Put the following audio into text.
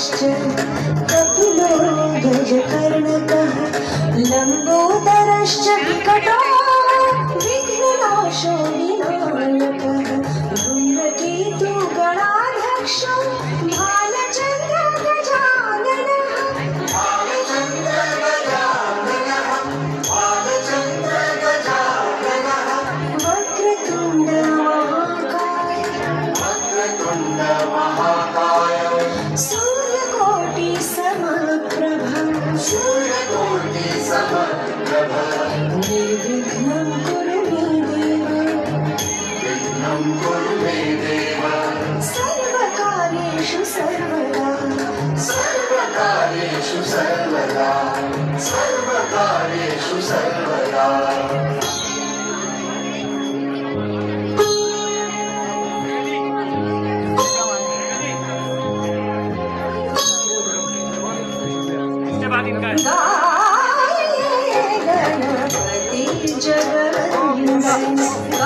कपिलो गजकर्णकः लम्बोदरश्च विकटो विघ्ननाशो विनायकः धूम्रकेतु गणाध्यक्षो भालचन्द्र गजाननः वक्रतुण्ड महाकाय सूर्यकोटि समप्रभा निर्विघ्नं कुरु मे देव सर्वकार्येषु सर्वदा गणपति जगवंदन